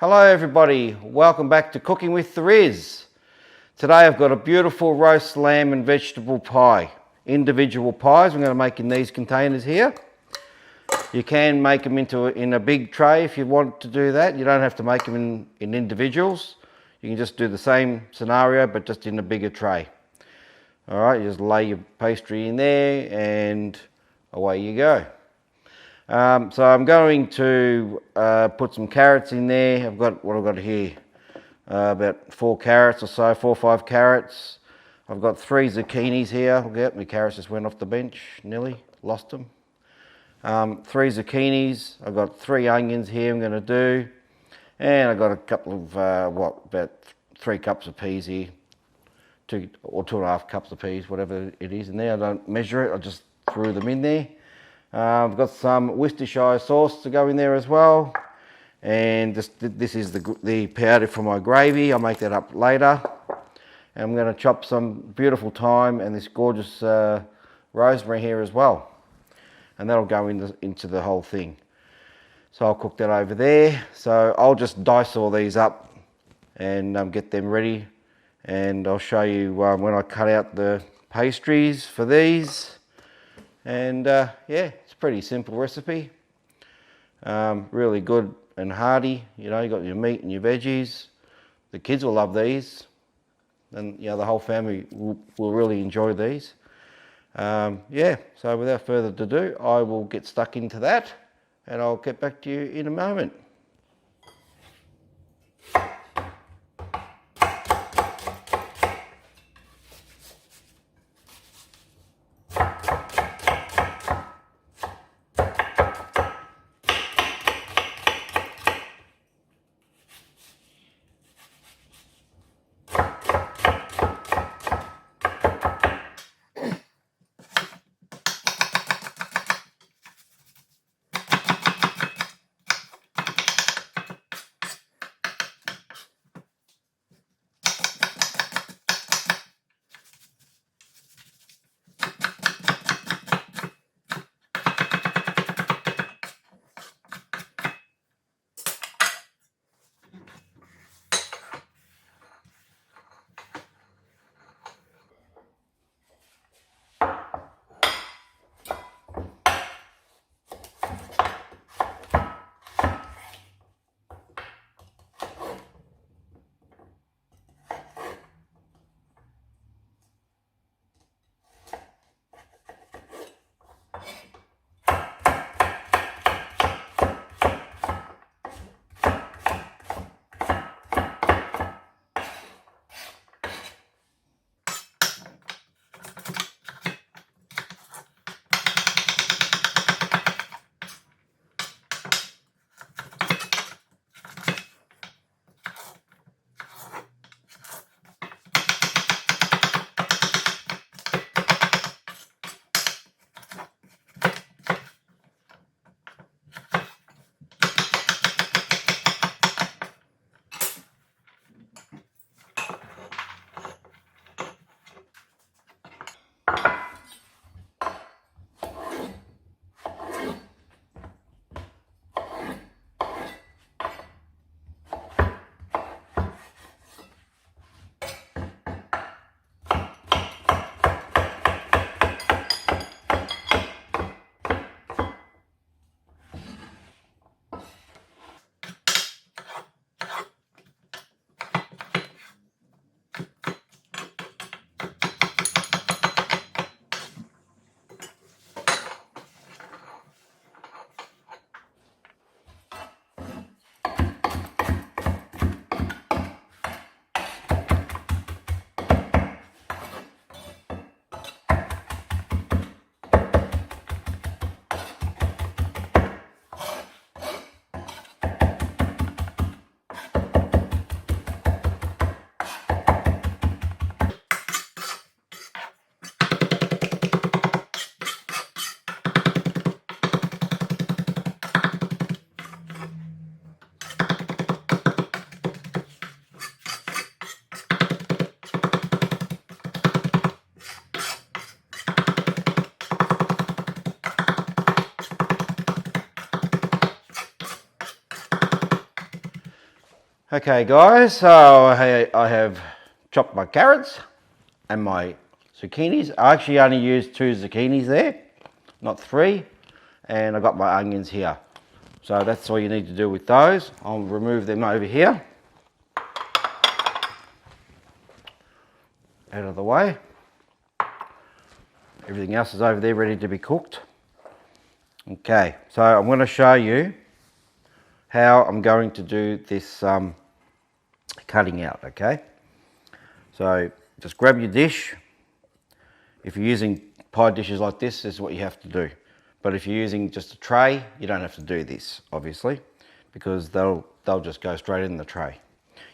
Hello everybody, welcome back to Cooking with the Riz. Today I've got a beautiful roast lamb and vegetable pie. Individual pies I'm going to make in these containers here. You can make them in a big tray if you want to do that. You don't have to make them in individuals. You can just do the same scenario but just in a bigger tray. Alright, you just lay your pastry in there and away you go. So I'm going to put some carrots in there. I've got here, about 4 carrots or so, 4 or 5 carrots. I've got 3 zucchinis here. Look at my carrots just went off the bench, nearly lost them. 3 zucchinis. I've got 3 onions here I'm going to do, and I've got a couple of about 3 cups of peas here, 2 or 2.5 cups of peas, whatever it is in there. I don't measure it. I just threw them in there. I've got some Worcestershire sauce to go in there as well, and this is the powder for my gravy. I'll make that up later. And I'm going to chop some beautiful thyme and this gorgeous rosemary here as well, and that'll go into the whole thing. So I'll cook that over there. So I'll just dice all these up and get them ready, and I'll show you when I cut out the pastries for these. And yeah, it's a pretty simple recipe, really good and hearty. You know, you got your meat and your veggies. The kids will love these, and you know, the whole family will really enjoy these. Yeah, so without further ado, I will get stuck into that, and I'll get back to you in a moment. Okay guys, so I have chopped my carrots and my zucchinis. I actually only used 2 zucchinis there, not 3. And I got my onions here. So that's all you need to do with those. I'll remove them over here. Out of the way. Everything else is over there ready to be cooked. Okay, so I'm going to show you how I'm going to do this cutting out, okay? So just grab your dish. If you're using pie dishes like this is what you have to do. But if you're using just a tray, you don't have to do this, obviously, because they'll just go straight in the tray.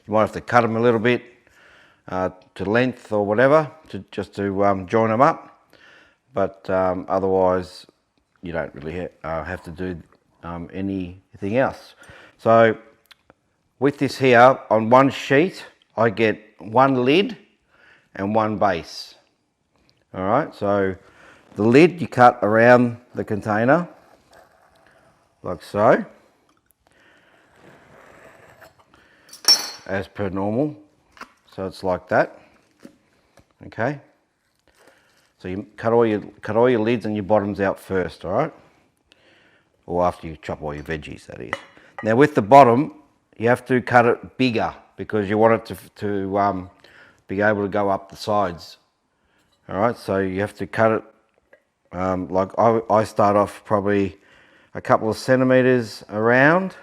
You might have to cut them a little bit to length or whatever, just to join them up. But otherwise, you don't really have to do anything else. So with this here, on one sheet, I get 1 lid and 1 base. All right, so the lid you cut around the container, like so, as per normal. So it's like that, okay? So you cut all your lids and your bottoms out first, all right? Or after you chop all your veggies, that is. Now with the bottom, you have to cut it bigger because you want it to be able to go up the sides. All right, so you have to cut it like I start off probably a couple of centimeters around,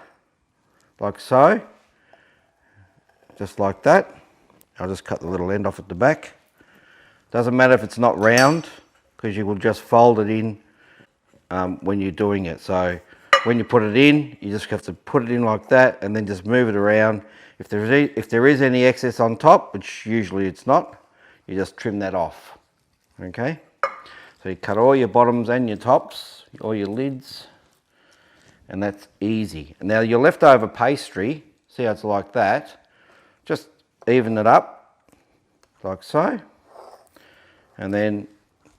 like so, just like that. I'll just cut the little end off at the back. Doesn't matter if it's not round, because you will just fold it in when you're doing it. So when you put it in, you just have to put it in like that and then just move it around. If there is any excess on top, which usually it's not, you just trim that off. Okay? So you cut all your bottoms and your tops, all your lids, and that's easy. Now your leftover pastry, see how it's like that, just even it up like so, and then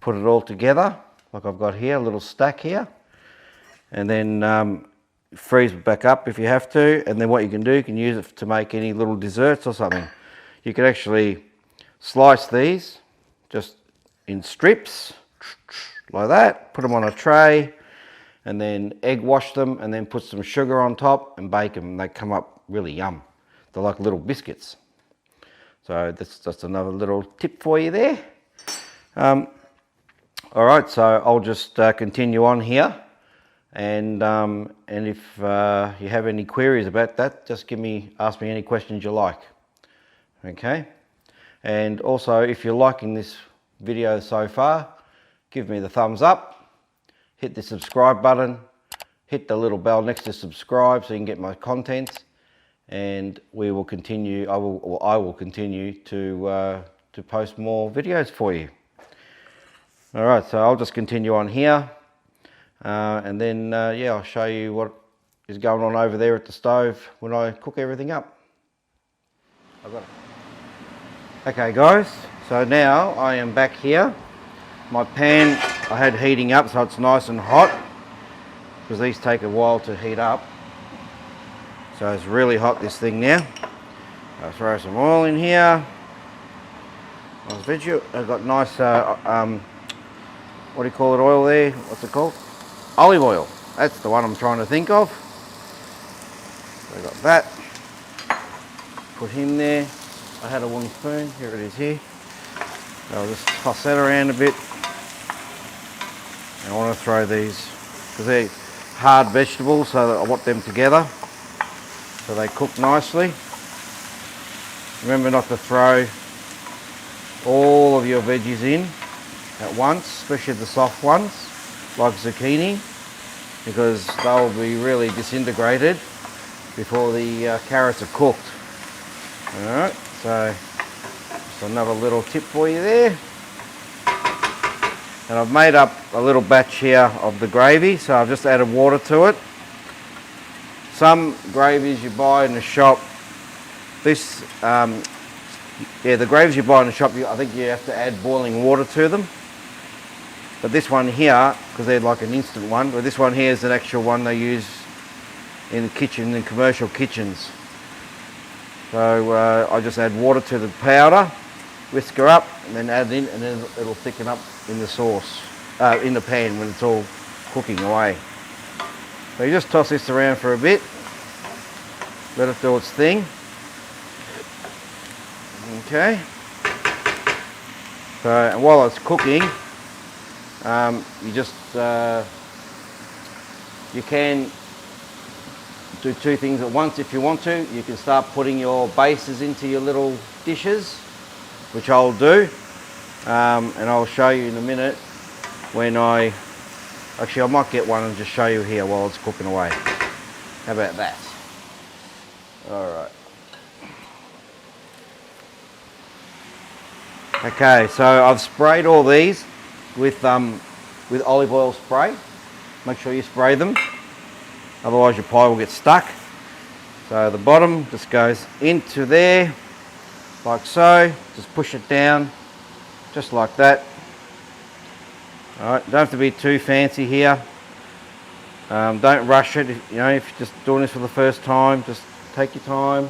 put it all together like I've got here, a little stack here, and then freeze it back up if you have to. And then what you can do, you can use it to make any little desserts or something. You can actually slice these just in strips like that, put them on a tray, and then egg wash them, and then put some sugar on top and bake them. They come up really yum. They're like little biscuits. So that's just another little tip for you there. All right, so I'll just continue on here, and if you have any queries about that, just ask me any questions you like. Okay, and also if you're liking this video so far, give me the thumbs up, hit the subscribe button, hit the little bell next to subscribe so you can get my content, and we will continue. I will continue to post more videos for you. All right, so I'll just continue on here, and then yeah, I'll show you what is going on over there at the stove when I cook everything up. I've got it. Okay guys, so now I am back here. My pan I had heating up so it's nice and hot, because these take a while to heat up. So it's really hot, this thing now. I'll throw some oil in here. I've got nice, what do you call it, oil there? What's it called? Olive oil. That's the one I'm trying to think of. So I got that. Put him there. I had a wooden spoon. Here it is here. I'll just toss that around a bit. And I want to throw these, because they're hard vegetables, so that I want them together so they cook nicely. Remember not to throw all of your veggies in at once, especially the soft ones like zucchini, because they'll be really disintegrated before the carrots are cooked. Alright, so just another little tip for you there. And I've made up a little batch here of the gravy, so I've just added water to it. Some gravies you buy in the shop, the gravies you buy in the shop, I think you have to add boiling water to them. But this one here, because they're like an instant one, but this one here is an actual one they use in the kitchen, in commercial kitchens. So I just add water to the powder, whisk her up, and then add it in, and then it'll thicken up in the sauce, in the pan when it's all cooking away. So you just toss this around for a bit, let it do its thing. Okay. So, and while it's cooking, you just you can do two things at once if you want to. You can start putting your bases into your little dishes, which I'll do, and I'll show you in a minute when actually I might get one and just show you here while it's cooking away. How about that? All right. Okay, so I've sprayed all these with olive oil spray. Make sure you spray them, otherwise your pie will get stuck. So the bottom just goes into there, like so. Just push it down, just like that. All right, don't have to be too fancy here. Don't rush it. If you're just doing this for the first time, just take your time.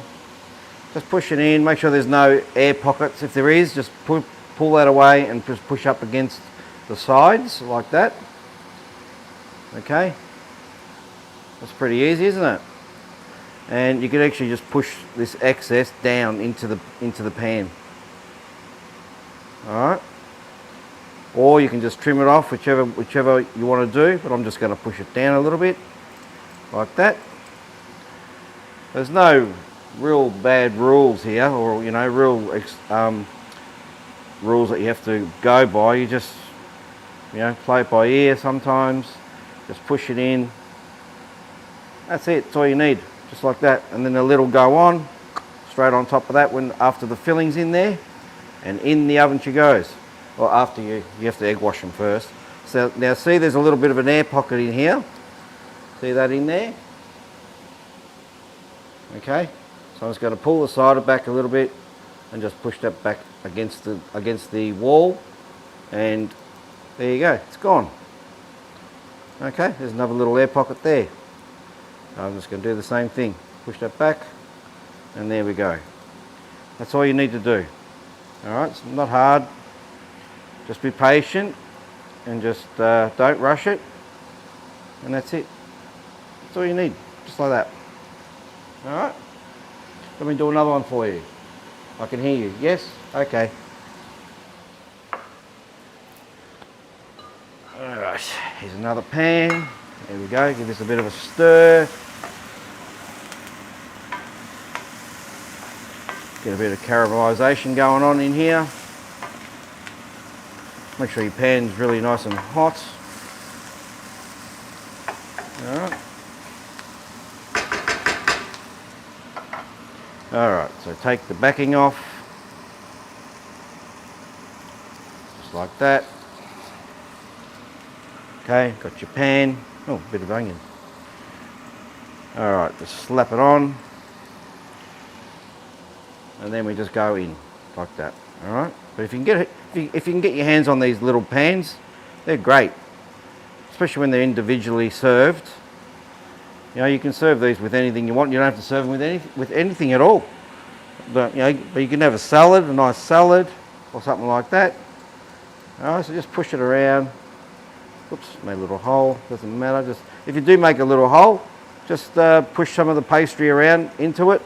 Just push it in, make sure there's no air pockets. If there is, just pull that away and just push up against the sides like that. Okay, that's pretty easy, isn't it? And you can actually just push this excess down into the pan. All right, or you can just trim it off, whichever you want to do. But I'm just going to push it down a little bit, like that. There's no real bad rules here, or real rules that you have to go by. You just play it by ear sometimes. Just push it in. That's it. That's all you need. Just like that, and then the lid will go on straight on top of that after the filling's in there, and in the oven she goes. Well, after you have to egg wash them first. So now see, there's a little bit of an air pocket in here. See that in there? Okay. So I'm just going to pull the cider back a little bit and just push that back against the wall, and there you go, it's gone. Okay, there's another little air pocket there. So I'm just going to do the same thing. Push that back, and there we go. That's all you need to do. All right, it's not hard. Just be patient and just don't rush it, and that's it. That's all you need, just like that. All right. Let me do another one for you. I can hear you. Yes? Okay. Alright, here's another pan. There we go. Give this a bit of a stir. Get a bit of caramelisation going on in here. Make sure your pan's really nice and hot. Alright. Alright, so take the backing off, just like that. Okay, got your pan. Oh, a bit of onion. Alright, just slap it on, and then we just go in like that. Alright, but if you can get your hands on these little pans, they're great, especially when they're individually served. You can serve these with anything you want. You don't have to serve them with anything at all. But you can have a nice salad, or something like that. All right, so just push it around. Oops, made a little hole. Doesn't matter. Just if you do make a little hole, just push some of the pastry around into it,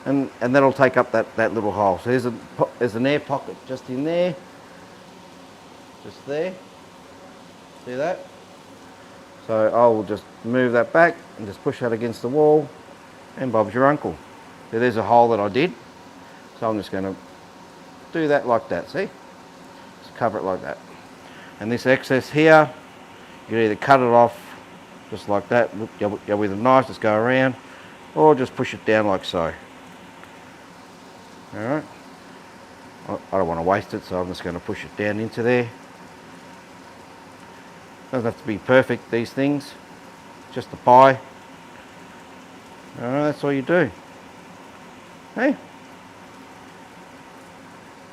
and that'll take up that little hole. So there's an air pocket just in there, just there. See that? So I will just move that back and just push that against the wall, and Bob's your uncle. So there's a hole that I did. So I'm just going to do that like that, see? Just cover it like that. And this excess here, you can either cut it off just like that, go with a knife, just go around, or just push it down like so. Alright. I don't want to waste it, so I'm just going to push it down into there. Doesn't have to be perfect, these things. Just a pie. That's all you do. Hey?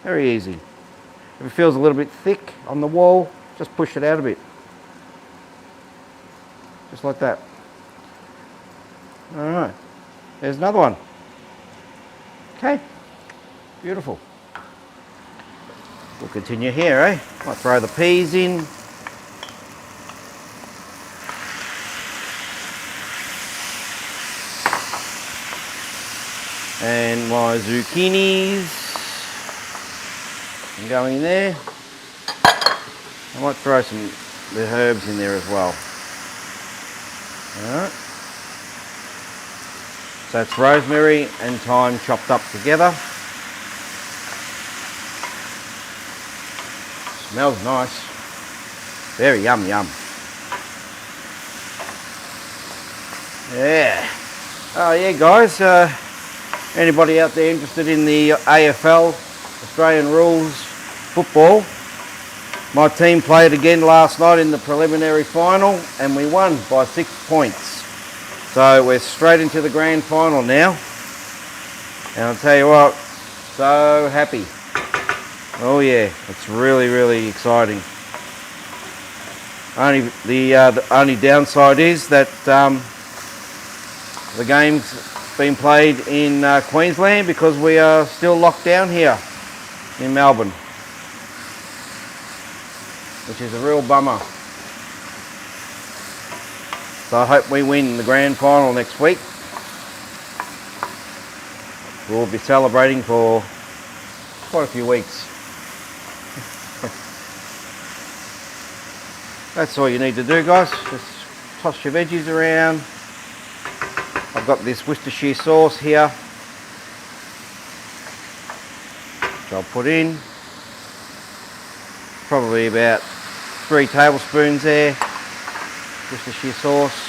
Very easy. If it feels a little bit thick on the wall, just push it out a bit. Just like that. Alright. There's another one. Okay, beautiful. We'll continue here, eh? Might throw the peas in. And my zucchinis going there. I might throw some the herbs in there as well. Alright. So it's rosemary and thyme chopped up together. Smells nice. Very yum. Yeah. Oh yeah guys, anybody out there interested in the AFL, Australian rules football, my team played again last night in the preliminary final and we won by 6 points. So we're straight into the grand final now. And I'll tell you what, so happy. Oh yeah, it's really exciting. The only downside is that the game's been played in Queensland because we are still locked down here in Melbourne, which is a real bummer. So I hope we win the grand final next week. We'll be celebrating for quite a few weeks. That's all you need to do, guys. Just toss your veggies around. I've got this Worcestershire sauce here, which I'll put in. Probably about 3 tablespoons there. Worcestershire sauce.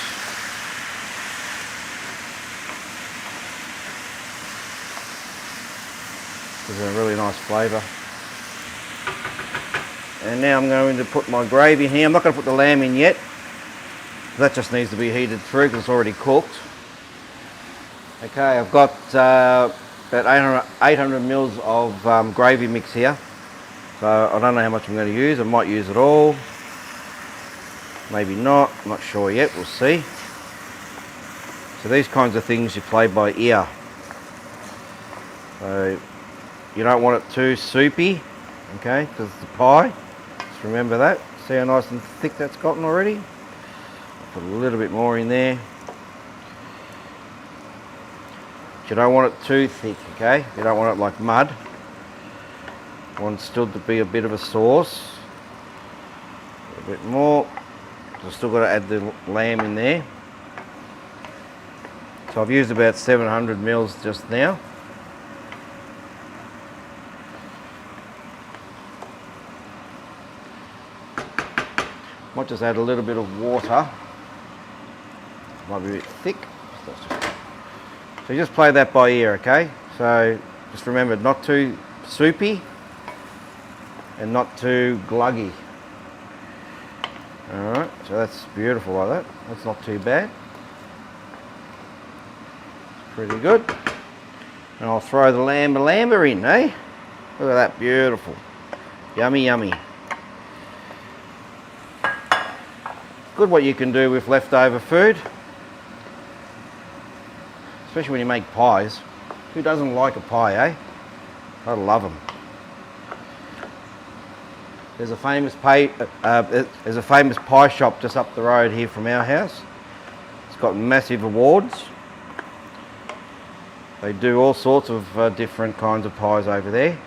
Gives it a really nice flavour. And now I'm going to put my gravy in here. I'm not going to put the lamb in yet. That just needs to be heated through because it's already cooked. Okay, I've got about 800 mils of gravy mix here. So I don't know how much I'm going to use. I might use it all. Maybe not. I'm not sure yet. We'll see. So these kinds of things you play by ear. So you don't want it too soupy, okay, because it's a pie. Just remember that. See how nice and thick that's gotten already? Put a little bit more in there. But you don't want it too thick, okay? You don't want it like mud. You want it still to be a bit of a sauce. A bit more. I've still got to add the lamb in there. So I've used about 700 mils just now. Might just add a little bit of water. Might be a bit thick. So you just play that by ear, okay? So just remember, not too soupy and not too gluggy. Alright, so that's beautiful like that. That's not too bad. It's pretty good. And I'll throw the lamb in, eh? Look at that, beautiful. Yummy. Good what you can do with leftover food. Especially when you make pies. Who doesn't like a pie, eh? I love them. There's a famous pie shop just up the road here from our house. It's got massive awards. They do all sorts of different kinds of pies over there.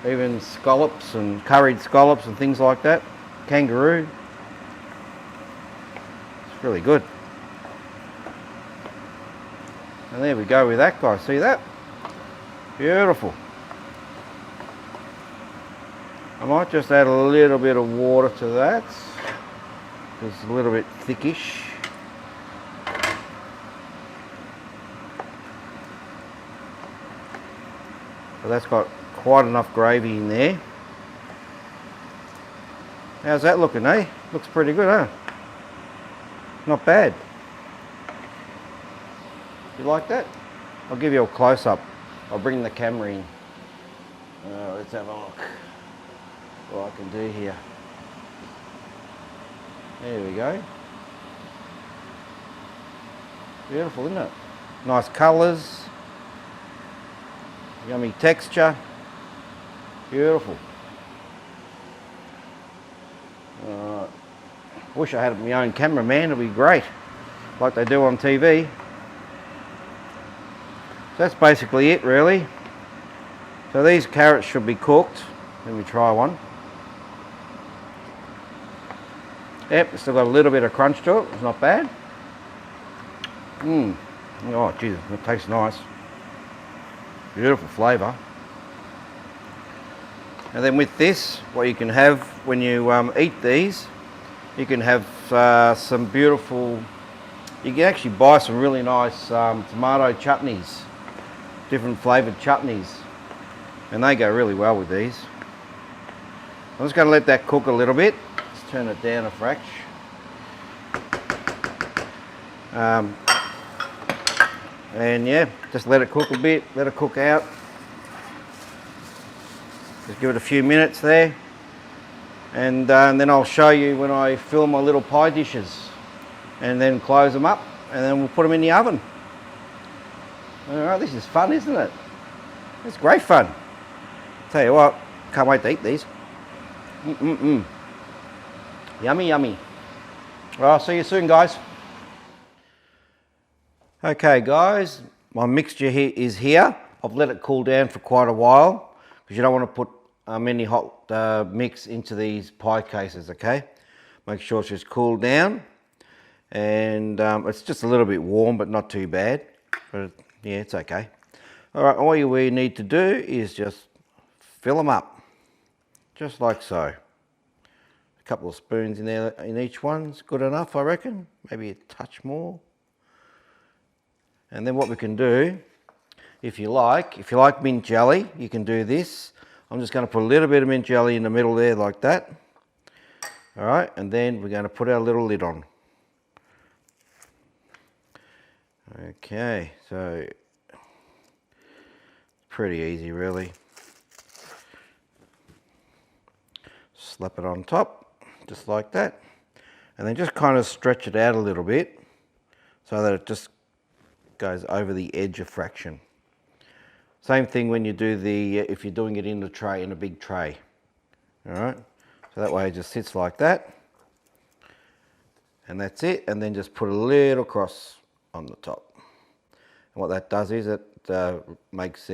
Even scallops and curried scallops and things like that. Kangaroo. It's really good. And there we go with that, guys. See that? Beautiful. I might just add a little bit of water to that. It's a little bit thickish. So that's got quite enough gravy in there. How's that looking, eh? Looks pretty good, huh? Not bad. You like that? I'll give you a close-up. I'll bring the camera in. Let's have a look what I can do here. There we go. Beautiful, isn't it? Nice colours. Yummy texture. Beautiful. Wish I had my own cameraman, it'd be great, like they do on TV. So that's basically it really. So these carrots should be cooked. Let me try one. Yep, it's still got a little bit of crunch to it, it's not bad. Oh geez, it tastes nice. Beautiful flavour. And then with this, what you can have when you eat these, you can have some beautiful, you can actually buy some really nice tomato chutneys, different flavoured chutneys, and they go really well with these. I'm just going to let that cook a little bit. Let's turn it down a fraction. And yeah, just let it cook a bit, let it cook out. Just give it a few minutes there. And then I'll show you when I fill my little pie dishes. And then close them up, and then we'll put them in the oven. Alright, this is fun, isn't it? It's great fun. Tell you what, can't wait to eat these. Yummy, yummy. Well, I'll see you soon, guys. Okay, guys, my mixture here is here. I've let it cool down for quite a while because you don't want to put any hot mix into these pie cases, okay? Make sure it's just cooled down, and it's just a little bit warm, but not too bad. But yeah, it's okay. All right, all we need to do is just fill them up, just like so. A couple of spoons in there in each one's good enough, I reckon. Maybe a touch more. And then what we can do, if you like mint jelly, you can do this. I'm just going to put a little bit of mint jelly in the middle there like that. All right, and then we're going to put our little lid on. Okay, so pretty easy really. Slap it on top, just like that. And then just kind of stretch it out a little bit so that it just goes over the edge a fraction. Same thing when you do if you're doing it in the tray, in a big tray. All right, so that way it just sits like that. And that's it, and then just put a little cross on the top. And what that does is it makes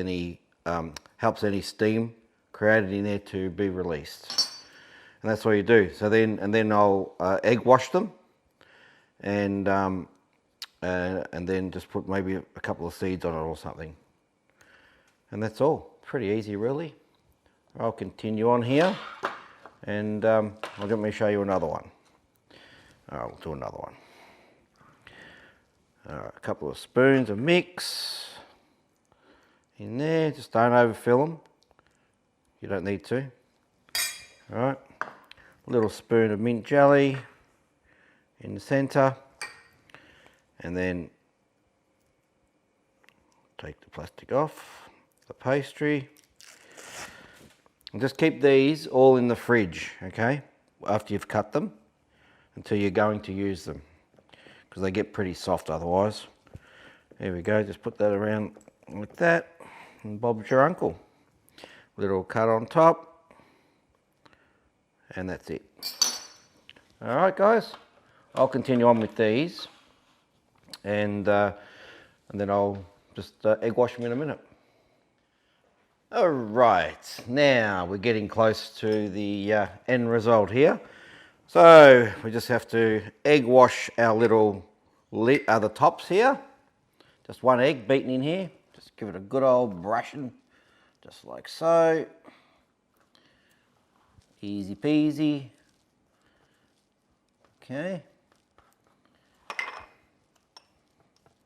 helps any steam created in there to be released. And that's what you do. So then I'll egg wash them, and then just put maybe a couple of seeds on it or something. And that's all. Pretty easy really. I'll continue on here, and let me show you another one. We'll do another one. A couple of spoons of mix in there. Just don't overfill them. You don't need to. All right. A little spoon of mint jelly in the centre, and then take the plastic off the pastry, and just keep these all in the fridge, okay, after you've cut them, until you're going to use them, because they get pretty soft otherwise. There we go, just put that around like that, and Bob's your uncle. Little cut on top, and that's it. All right, guys, I'll continue on with these, and then I'll just egg wash them in a minute. All right, now we're getting close to the end result here. So we just have to egg wash our little the tops here. Just one egg beaten in here. Just give it a good old brushing, just like so. Easy peasy. Okay.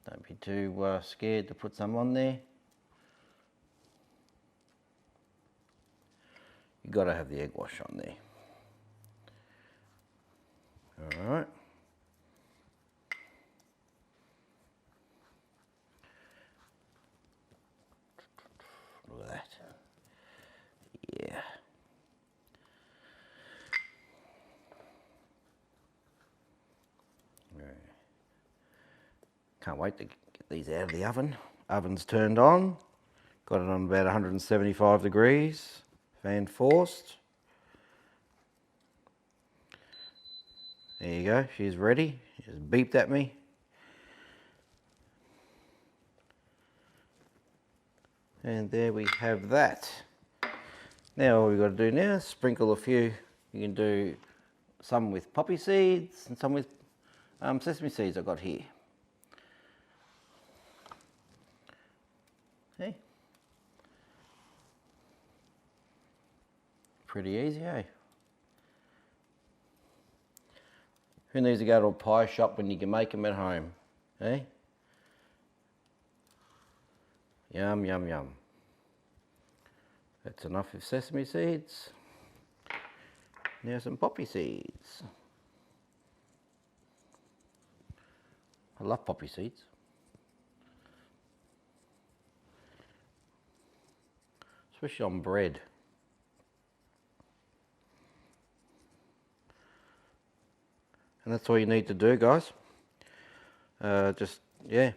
Don't be too scared to put some on there. You've got to have the egg wash on there. All right. Look at that. Yeah. Can't wait to get these out of the oven. Oven's turned on. Got it on about 175 degrees, fan forced. There you go, she's ready. She just beeped at me. And there we have that. Now all we've got to do now is sprinkle a few. You can do some with poppy seeds and some with sesame seeds I've got here. Hey. Pretty easy, eh? Who needs to go to a pie shop when you can make them at home, eh? Yum, yum, yum. That's enough of sesame seeds. Now some poppy seeds. I love poppy seeds. Especially on bread. And that's all you need to do, guys. Just, yeah,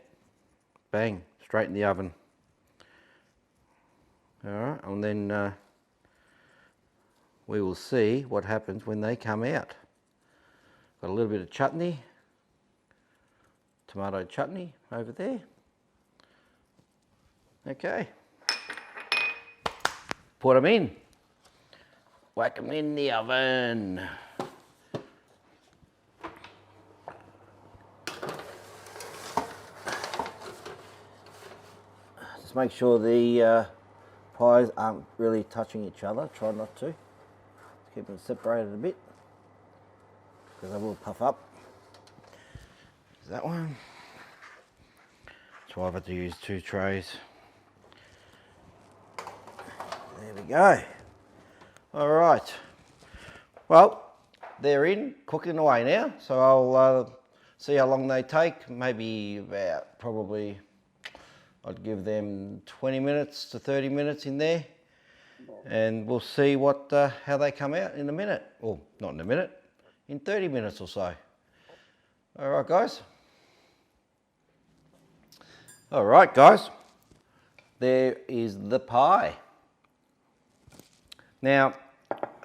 bang, straight in the oven. Alright, and then we will see what happens when they come out. Got a little bit of chutney, tomato chutney over there. Okay. Put them in. Whack them in the oven. Just make sure the pies aren't really touching each other. Try not to. Keep them separated a bit because they will puff up. There's that one. That's why I've had to use 2 trays. There we go. All right. Well, they're in, cooking away now. So I'll see how long they take. Maybe about probably, I'd give them 20 minutes to 30 minutes in there. And we'll see what how they come out in a minute. Well, not in a minute, in 30 minutes or so. All right, guys. All right, guys. There is the pie. Now,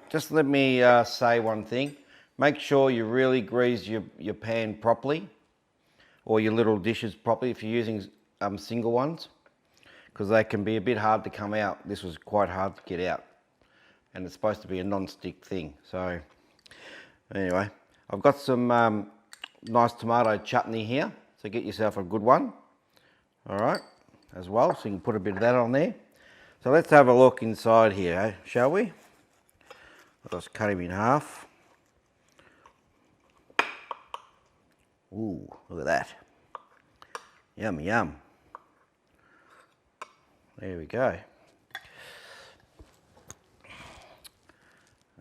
just let me say one thing. Make sure you really grease your pan properly, or your little dishes properly if you're using single ones, because they can be a bit hard to come out. This was quite hard to get out, and it's supposed to be a non-stick thing. So anyway, I've got some nice tomato chutney here, so get yourself a good one. All right, as well, so you can put a bit of that on there. So let's have a look inside here, eh? Shall we? I'll just cut him in half. Ooh, look at that. Yum, yum. There we go.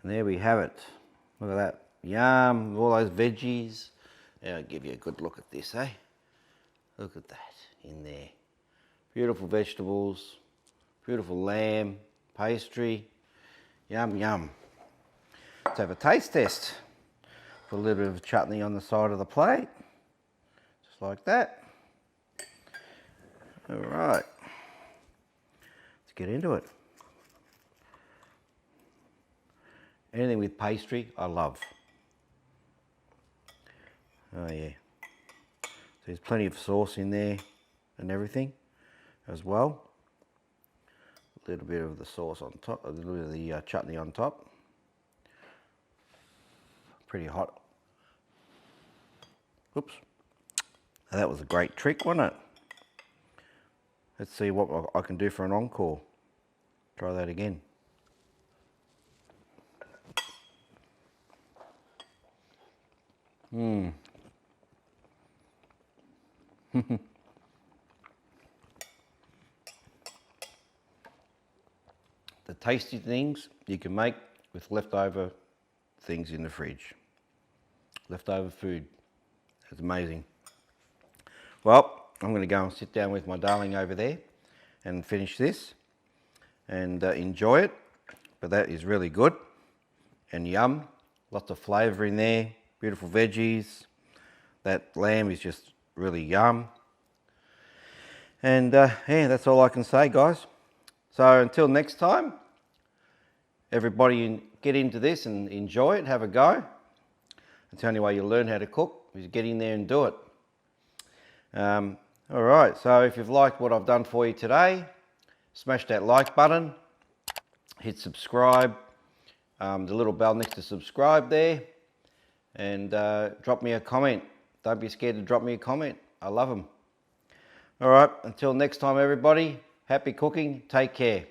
And there we have it. Look at that. Yum, all those veggies. Now I'll give you a good look at this, eh? Look at that in there. Beautiful vegetables, beautiful lamb, pastry. Yum, yum. Let's have a taste test. Put a little bit of chutney on the side of the plate. Just like that. All right. Let's get into it. Anything with pastry, I love. Oh yeah. So there's plenty of sauce in there and everything as well. A little bit of the sauce on top, a little bit of the chutney on top. Pretty hot. Oops. Now that was a great trick, wasn't it? Let's see what I can do for an encore. Try that again. Mmm. The tasty things you can make with leftover things in the fridge. Leftover food. It's amazing. Well, I'm going to go and sit down with my darling over there and finish this and enjoy it. But that is really good and yum. Lots of flavour in there. Beautiful veggies. That lamb is just really yum. And yeah, that's all I can say, guys. So until next time, everybody get into this and enjoy it, have a go. It's the only way you'll learn how to cook is get in there and do it. All right, so if you've liked what I've done for you today, smash that like button, hit subscribe, the little bell next to subscribe there, and drop me a comment. Don't be scared to drop me a comment. I love them. All right, until next time, everybody, happy cooking, take care.